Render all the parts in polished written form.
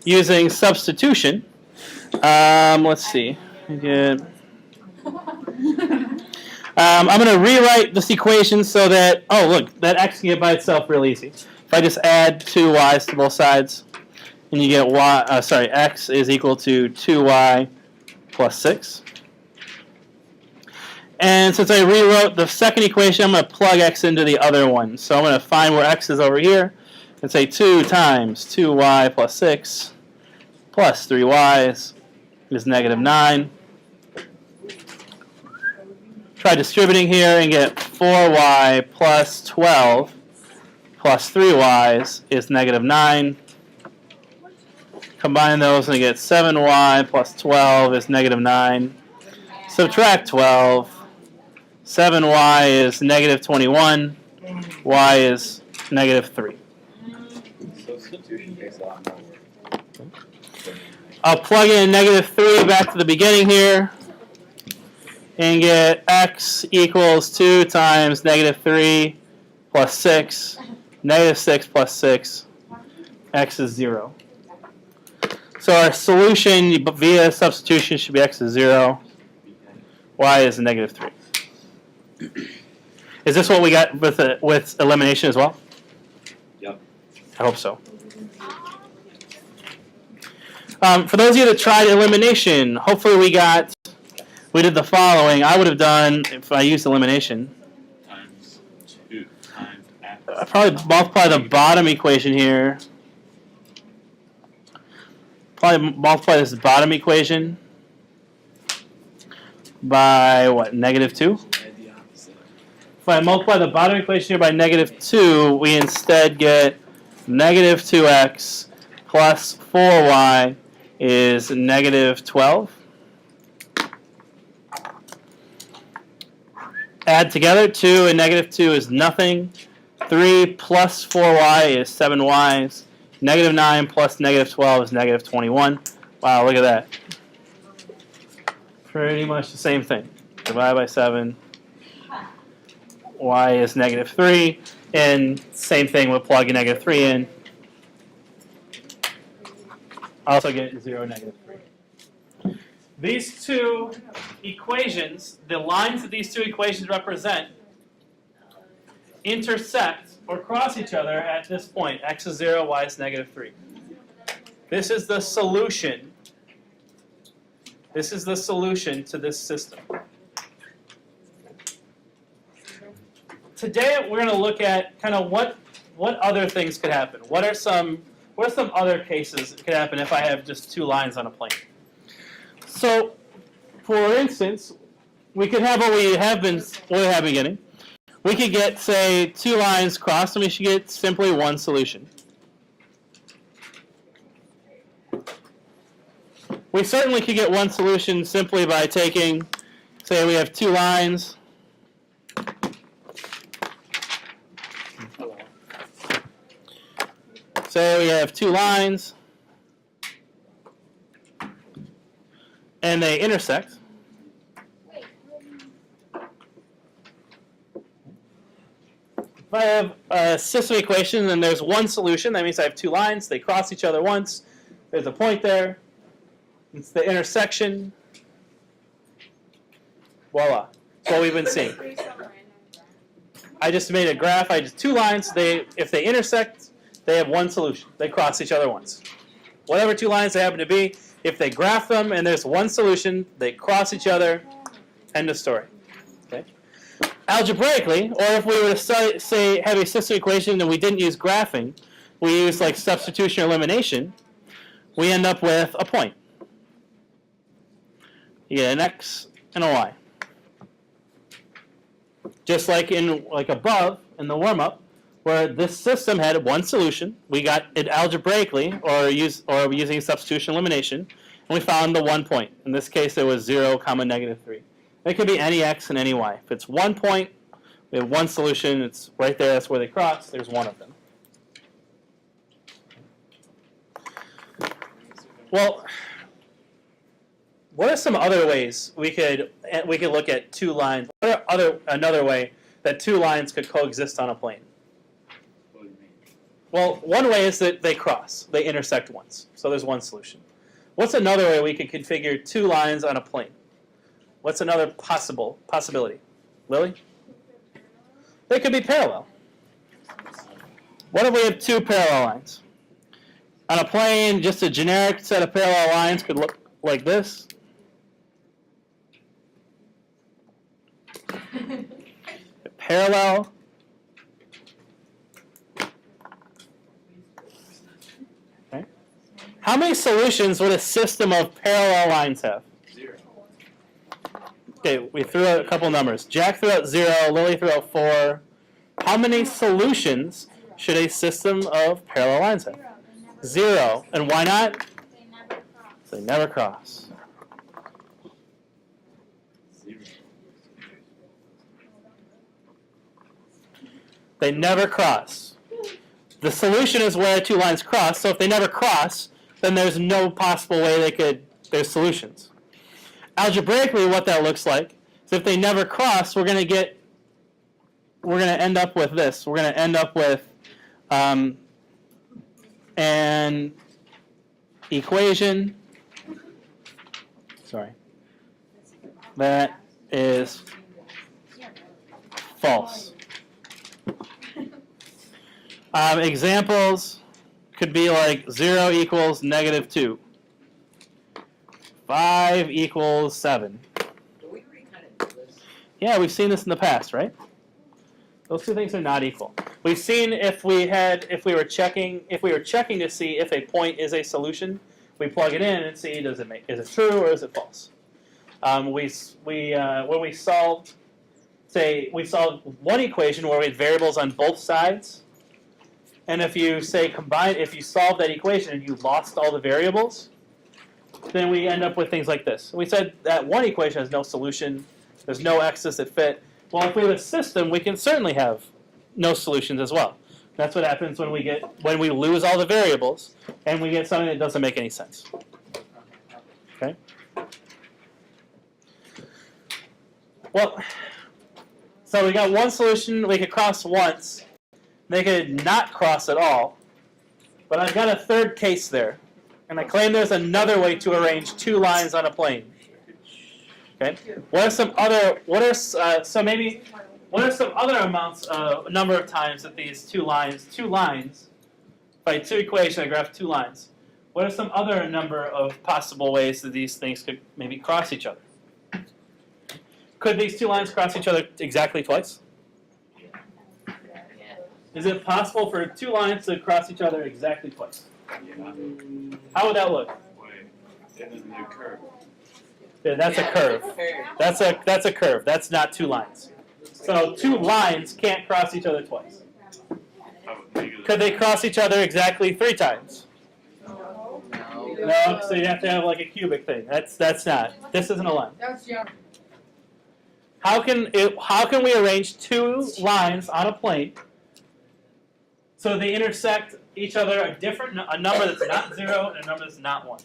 using substitution. Let's see. I'm going to rewrite this equation so that, oh look, that x can get by itself real easy. If I just add 2 y's to both sides, and you get x is equal to 2y plus 6. And since I rewrote the second equation, I'm going to plug x into the other one. So I'm going to find where x is over here and say 2 times 2y plus 6 plus 3y is negative 9. Try distributing here and get 4y plus 12 plus 3y is negative 9. Combine those and I get 7y plus 12 is negative 9. Subtract 12. 7y is negative 21. Y is negative 3. Substitution takes a lot more work. I'll plug in negative 3 back to the beginning here and get x equals 2 times negative 3 plus 6. Negative 6 plus 6. X is 0. So our solution via substitution should be x is 0. Y is negative 3. Is this what we got with elimination as well? Yep. I hope so. For those of you that tried elimination, hopefully we did the following. I would have done, if I used elimination, Times 2 times x. I'd probably multiply the bottom equation here. Probably multiply this bottom equation by what, negative 2? If I multiply the bottom equation here by negative 2, we instead get negative 2x plus 4y is negative 12. Add together, 2 and negative 2 is nothing. 3 plus 4y is 7y. Negative 9 plus negative 12 is negative 21. Wow, look at that. Pretty much the same thing. Divide by 7. Y is negative 3. And same thing, we'll plug a negative 3 in. Also get 0, negative 3. These two equations, the lines that these two equations represent, intersect or cross each other at this point. X is 0, y is negative 3. This is the solution. This is the solution to this system. Today we're going to look at kind of what other things could happen. What are some other cases that could happen if I have just 2 lines on a plane? So, for instance, we could have what we have been getting. We could get, say, 2 lines crossed, and we should get simply one solution. We certainly could get one solution simply by taking, say, we have 2 lines. Say we have 2 lines, and they intersect. If I have a system equation and there's one solution, that means I have 2 lines, they cross each other once, there's a point there, it's the intersection, voila, that's what we've been seeing. I just made a graph, I just 2 lines, if they intersect, they have one solution, they cross each other once. Whatever 2 lines they happen to be, if they graph them and there's one solution, they cross each other, end of story. Okay? Algebraically, or if we were to say have a system equation and we didn't use graphing, we use like substitution or elimination, we end up with a point. You get an x and a y. Just like above in the warm-up, where this system had one solution, we got it algebraically, or using substitution elimination, and we found the one point. In this case, it was 0, negative 3. It could be any x and any y. If it's one point, we have one solution. It's right there. That's where they cross. There's one of them. Well, what are some other ways we could look at 2 lines? What are another way that 2 lines could coexist on a plane? What do you mean? Well, one way is that they cross. They intersect once. So there's one solution. What's another way we could configure two lines on a plane? What's another possibility? Lily? They could be parallel. What if we have two parallel lines? On a plane, just a generic set of parallel lines could look like this. Parallel. Okay. How many solutions would a system of parallel lines have? 0. Okay, we threw out a couple numbers. Jack threw out 0, Lily threw out 4. How many solutions should a system of parallel lines have? 0. And why not? They never cross. 0. They never cross. The solution is where two lines cross, so if they never cross, then there's no possible way there's solutions. Algebraically, what that looks like is if they never cross, we're going to end up with this. We're going to end up with an equation, that is false. Examples could be like 0 equals -2. 5 equals 7. Don't we already kind of know this? Yeah, we've seen this in the past, right? Those two things are not equal. We've seen if we were checking to see if a point is a solution, we plug it in and see is it true or is it false. When we solved one equation where we had variables on both sides, and if you solve that equation and you lost all the variables, then we end up with things like this. We said that one equation has no solution. There's no x's that fit. Well, if we have a system, we can certainly have no solutions as well. That's what happens when we lose all the variables and we get something that doesn't make any sense. Okay. Well, so we got one solution. We could cross once. They could not cross at all. But I've got a third case there. And I claim there's another way to arrange two lines on a plane. Okay. What are some other number of times that these two lines, if I had two equations, I graph two lines. What are some other number of possible ways that these things could maybe cross each other? Could these two lines cross each other exactly twice? Is it possible for two lines to cross each other exactly twice? Yeah. How would that look? Wait. And then the curve. Yeah, that's a curve. That's a curve. That's not two lines. So two lines can't cross each other twice. Could they cross each other exactly 3 times? No, so you have to have like a cubic thing. That's not. This isn't a line. How can we arrange two lines on a plane so they intersect each other a number that's not 0 and a number that's not 1?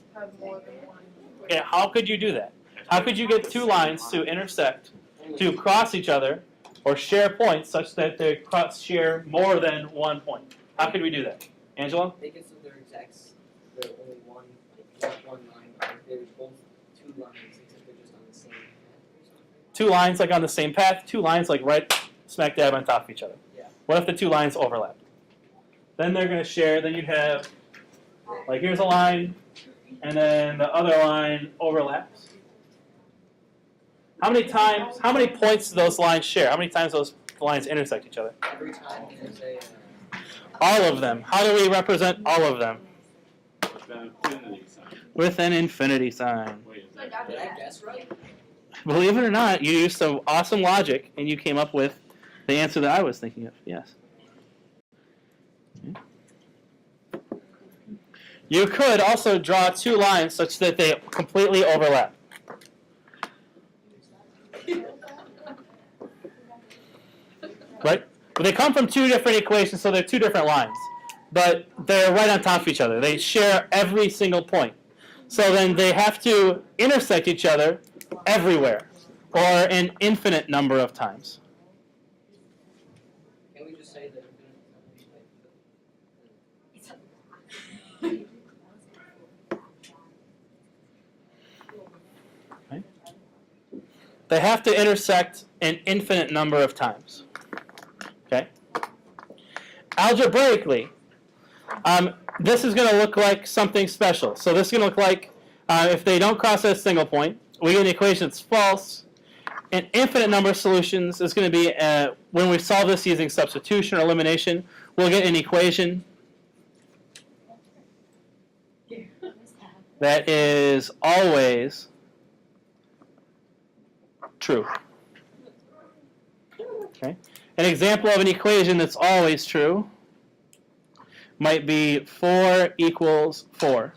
Okay, how could you do that? How could you get two lines to intersect, to cross each other, or share points such that they share more than 1 point? How could we do that? Angela? Make it so they're exacts. They're only one line. They're both two lines, except they're just on the same path or something. Two lines like on the same path, two lines like right smack dab on top of each other. Yeah. What if the two lines overlap? Then they're going to share, then you'd have, like here's a line, and then the other line overlaps. How many points do those lines share? How many times those lines intersect each other? Every time there's a... All of them. How do we represent all of them? With an infinity sign. Wait, is Did I guess right? Believe it or not, you used some awesome logic, and you came up with the answer that I was thinking of. Yes. You could also draw two lines such that they completely overlap. Right? But they come from two different equations, so they're two different lines. But they're right on top of each other. They share every single point. So then they have to intersect each other everywhere, or an infinite number of times. Can we just say that they have to intersect an infinite number of times. Okay? Algebraically, this is going to look like something special. So this is going to look like if they don't cross at a single point, we get an equation that's false. An infinite number of solutions is going to be, when we solve this using substitution or elimination, we'll get an equation that is always true. Okay? An example of an equation that's always true might be 4 equals 4.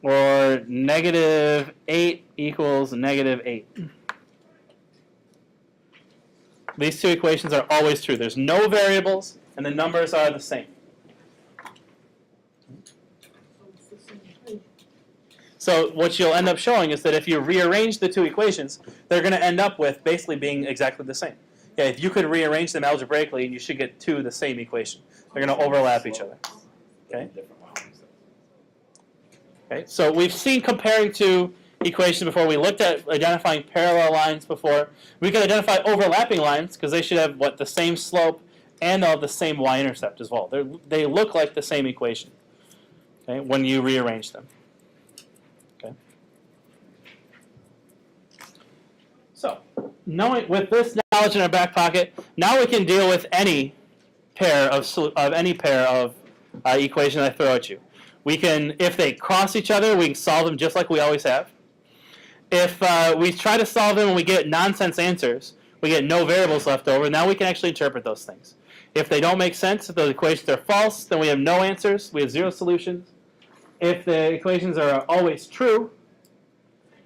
Or negative 8 equals negative 8. These two equations are always true. There's no variables, and the numbers are the same. So what you'll end up showing is that if you rearrange the two equations, they're going to end up with basically being exactly the same. Yeah, if you could rearrange them algebraically, you should get two the same equation. They're going to overlap each other. Okay? Okay, so we've seen comparing two equations before. We looked at identifying parallel lines before. We can identify overlapping lines because they should have the same slope and they'll have the same y-intercept as well. They look like the same equation, okay, when you rearrange them. Okay. So, with this knowledge in our back pocket, now we can deal with any pair of equations I throw at you. We can, if they cross each other, we can solve them just like we always have. If we try to solve them and we get nonsense answers, we get no variables left over, now we can actually interpret those things. If they don't make sense, if those equations are false, then we have no answers, we have zero solutions. If the equations are always true,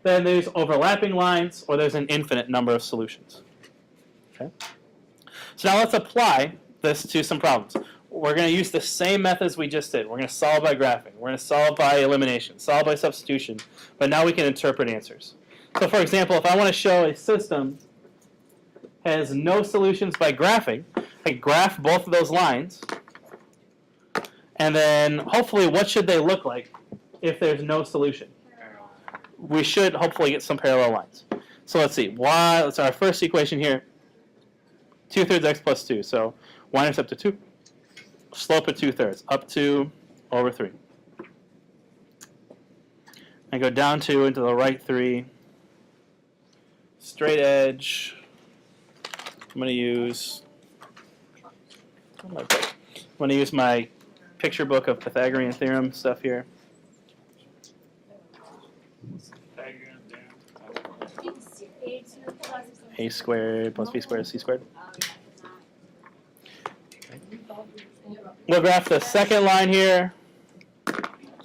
then there's overlapping lines or there's an infinite number of solutions. Okay? So now let's apply this to some problems. We're going to use the same methods we just did. We're going to solve by graphing. We're going to solve by elimination, solve by substitution. But now we can interpret answers. So for example, if I want to show a system has no solutions by graphing, I graph both of those lines. And then hopefully what should they look like if there's no solution? We should hopefully get some parallel lines. So let's see. That's our first equation here. 2/3 x plus 2. So y-intercept of 2. Slope of 2/3, up 2 over 3. I go down 2 into the right 3. Straight edge. I'm going to use my picture book of Pythagorean theorem stuff here. A squared plus b squared is c squared. We'll graph the second line here.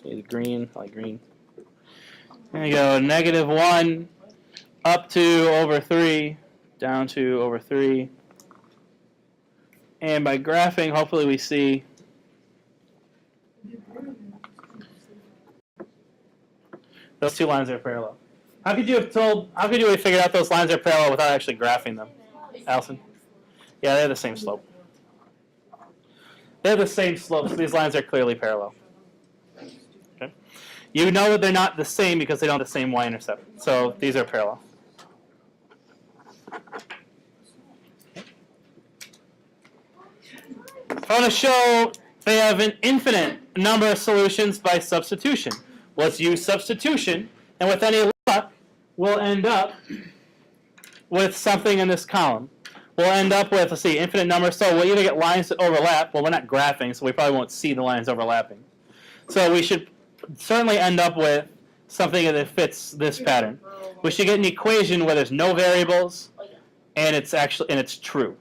Need green, I like green. There you go, -1, up 2 over 3, down 2 over 3. And by graphing, hopefully we see those two lines are parallel. How could you have figured out those lines are parallel without actually graphing them, Allison? Yeah, they have the same slope. They have the same slope, so these lines are clearly parallel. Okay. You know that they're not the same because they don't have the same y-intercept. So these are parallel. If I want to show they have an infinite number of solutions by substitution, let's use substitution, and with any luck, we'll end up with something in this column. We'll end up with, let's see, infinite number. So we'll either get lines that overlap. Well, we're not graphing, so we probably won't see the lines overlapping. So we should certainly end up with something that fits this pattern. We should get an equation where there's no variables, and it's true.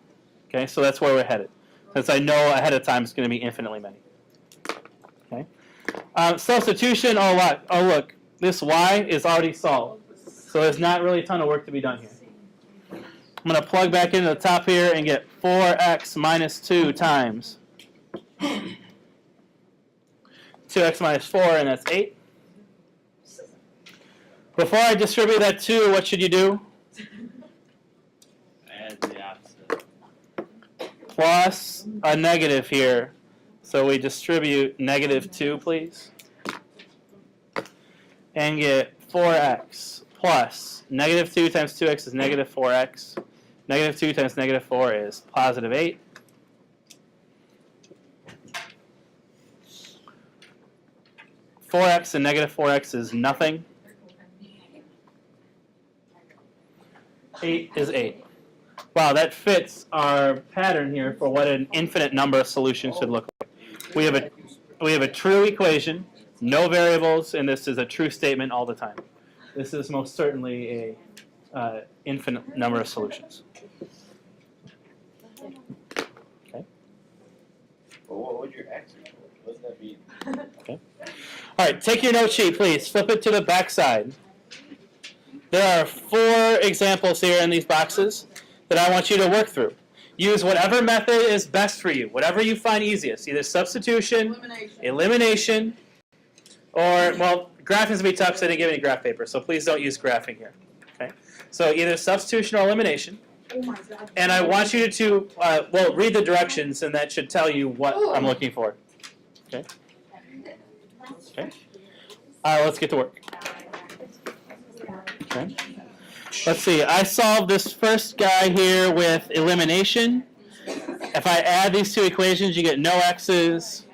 Okay, so that's where we're headed. Since I know ahead of time it's going to be infinitely many. Okay, substitution. Oh look, this y is already solved, so there's not really a ton of work to be done here. I'm going to plug back into the top here and get 4x minus 2 times 2x minus 4, and that's 8. Before I distribute that 2, what should you do? Add the opposite. Plus a negative here. So we distribute -2, please. And get 4x plus negative 2 times 2x is negative 4x. Negative 2 times negative 4 is positive 8. (4x) and negative 4x is nothing. 8 is 8. Wow, that fits our pattern here for what an infinite number of solutions should look like. We have a true equation, no variables, and this is a true statement all the time. This is most certainly a infinite number of solutions. Okay. Well, what would your x equal? What does that mean? Okay. All right, take your note sheet, please. Flip it to the back side. There are 4 examples here in these boxes that I want you to work through. Use whatever method is best for you, whatever you find easiest, either substitution, elimination, or, well, graphing is going to be tough because I didn't give any graph paper, so please don't use graphing here. Okay? So either substitution or elimination. And I want you to, well, read the directions, and that should tell you what I'm looking for. Okay? Okay? Let's get to work. Okay. Let's see. I solved this first guy here with elimination. If I add these 2 equations, you get no x's,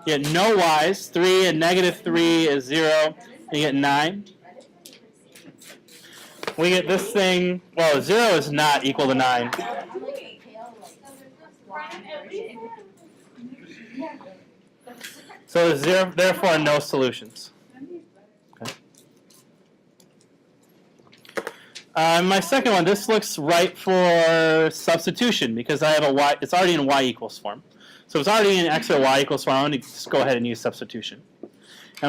you get no y's. 3 and negative 3 is 0. And you get 9. We get this thing. Well, 0 is not equal to 9. So there's 0, therefore no solutions. My second one, this looks right for substitution because I have a y, it's already in y equals form. So it's already in x or y equals form. I'm going to just go ahead and use substitution. I'm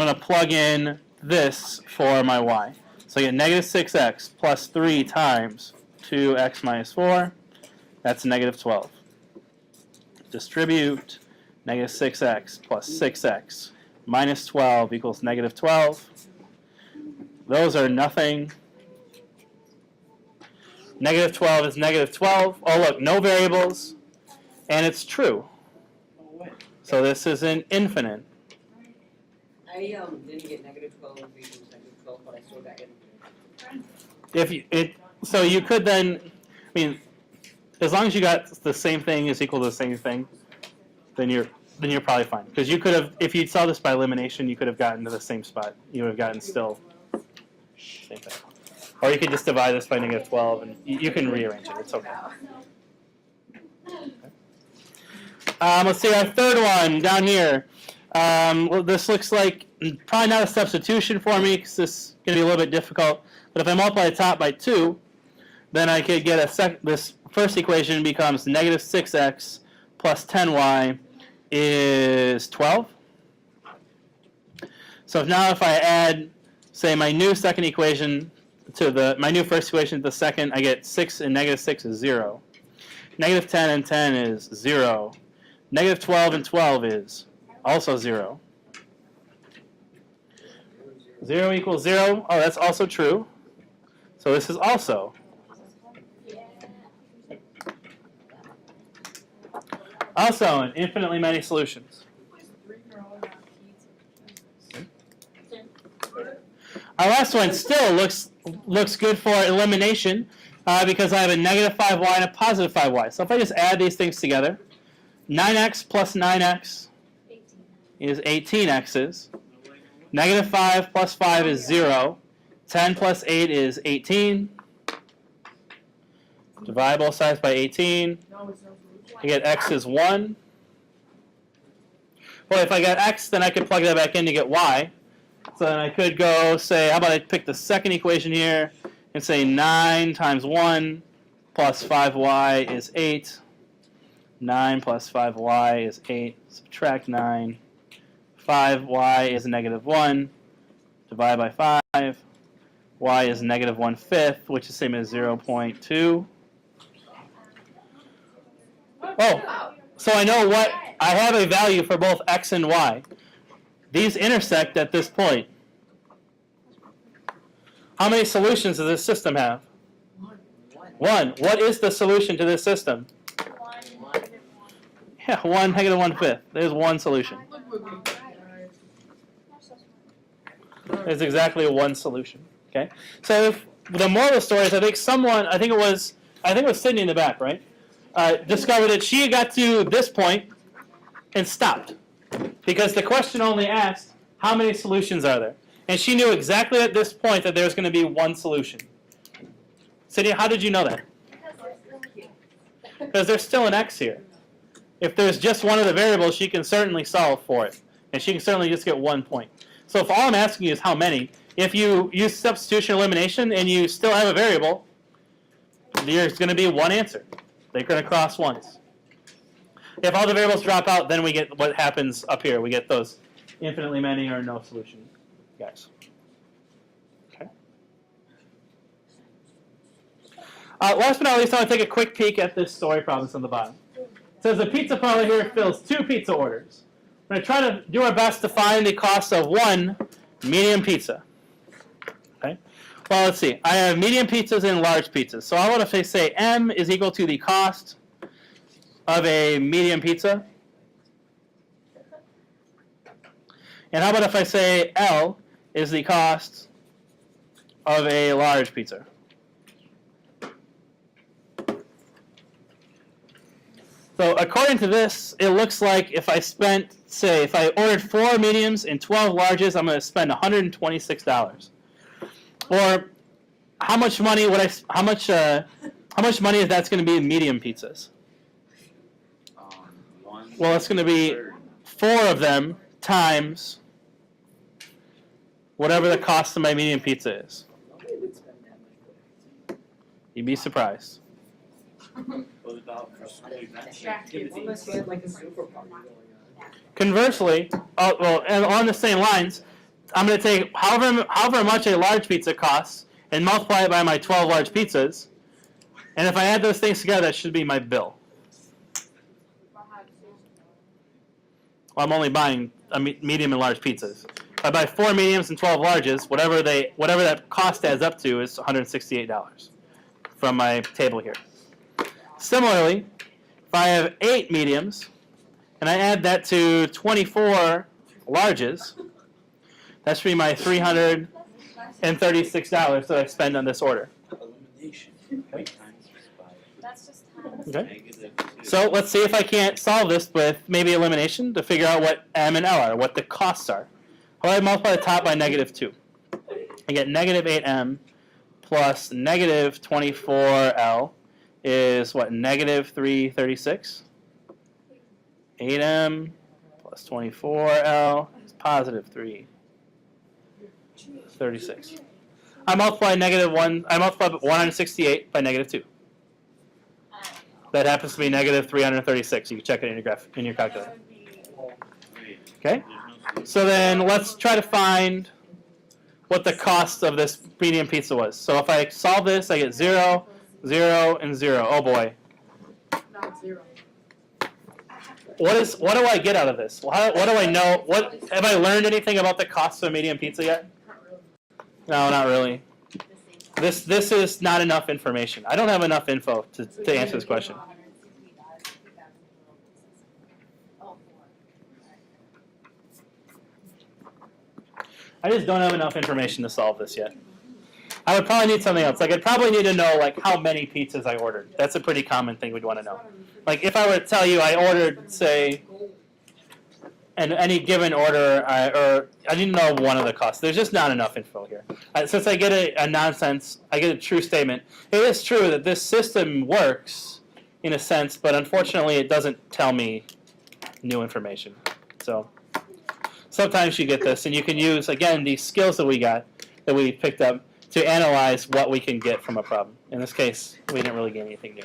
going to plug in this for my y. So I get negative 6x plus 3 times 2x minus 4. That's negative 12. Distribute negative 6x plus 6x minus 12 equals negative 12. Those are nothing. Negative 12 is negative 12. Oh, look, no variables. And it's true. So this is an infinite. I didn't get negative 12 equals negative 12, but I still got it. So you could then, I mean, as long as you got the same thing is equal to the same thing, then you're probably fine. Because you could have, if you saw this by elimination, you could have gotten to the same spot. You would have gotten still same thing. Or you could just divide this by negative 12, and you can rearrange it. It's okay. Let's see our third one down here. Well, this looks like probably not a substitution for me because this is going to be a little bit difficult. But if I multiply the top by 2, then I could get this first equation becomes negative 6x plus 10y is 12. So now if I add, say, my new second equation to my new first equation to the second, I get 6 and negative 6 is 0. Negative 10 and 10 is 0. Negative 12 and 12 is also 0. 0 equals 0. Oh, that's also true. So this is also. Also an infinitely many solutions. Our last one still looks good for elimination because I have a negative 5y and a positive 5y. So if I just add these things together, 9x plus 9x is 18x's. Negative 5 plus 5 is 0. 10 plus 8 is 18. Divide both sides by 18. I get x is 1. Well, if I got x, then I could plug that back in to get y. So then I could go say, how about I pick the second equation here and say 9 times 1 plus 5y is 8. 9 plus 5y is 8. Subtract 9. 5y is negative 1. Divide by 5. Y is negative 1/5, which is the same as 0.2. Oh, so I know what, I have a value for both x and y. These intersect at this point. How many solutions does this system have? 1. What is the solution to this system? 1. Yeah, 1 negative 1/5. There's one solution. There's exactly one solution. Okay, so if the moral of the story is I think it was Sydney in the back, right? Discovered that she got to this point and stopped because the question only asked how many solutions are there, and she knew exactly at this point that there's going to be one solution. Sydney, how did you know that? Because there's still an x here. If there's just one of the variables, she can certainly solve for it, and she can certainly just get 1 point. So if all I'm asking you is how many, if you use substitution elimination and you still have a variable, there's going to be one answer. They're going to cross once. If all the variables drop out, then we get what happens up here. We get those infinitely many or no solution guys. Okay. Last but not least, I want to take a quick peek at this story problem that's on the bottom. It says the pizza parlor here fills 2 pizza orders. I'm going to try to do our best to find the cost of 1 medium pizza. Okay. Well, let's see. I have medium pizzas and large pizzas. So I want to say M is equal to the cost of a medium pizza. And how about if I say L is the cost of a large pizza? So according to this, it looks like if I spent, say, if I ordered 4 mediums and 12 larges, I'm going to spend $126. Or how much money would how much money is that's going to be in medium pizzas? Well, it's going to be 4 of them times whatever the cost of my medium pizza is. You'd be surprised. Conversely, and on the same lines, I'm going to take however much a large pizza costs and multiply it by my 12 large pizzas, and if I add those things together, that should be my bill. Well, I'm only buying medium and large pizzas. If I buy 4 mediums and 12 larges, whatever that cost adds up to is $168 from my table here. Similarly, if I have 8 mediums and I add that to 24 larges, that should be my $336 that I spend on this order. Okay. Okay. So let's see if I can't solve this with maybe elimination to figure out what M and L are, what the costs are. How do I multiply the top by -2? I get -8M plus -24L is what, -336? 8M plus 24L is +336. I multiply 168 by -2. That happens to be -336. You can check it in your graph in your calculator. Okay? So then let's try to find what the cost of this medium pizza was. So if I solve this, I get 0, 0, and 0. Oh boy. Not 0. What do I get out of this? What do I know? Have I learned anything about the cost of a medium pizza yet? No, not really. This is not enough information. I don't have enough info to answer this question. I just don't have enough information to solve this yet. I would probably need something else. Like I'd probably need to know like how many pizzas I ordered. That's a pretty common thing we'd want to know. Like if I were to tell you I ordered, say, in any given order, I didn't know one of the costs. There's just not enough info here. Since I get a true statement. It is true that this system works in a sense, but unfortunately it doesn't tell me new information. So sometimes you get this, and you can use, again, these skills that we picked up to analyze what we can get from a problem. In this case, we didn't really get anything new.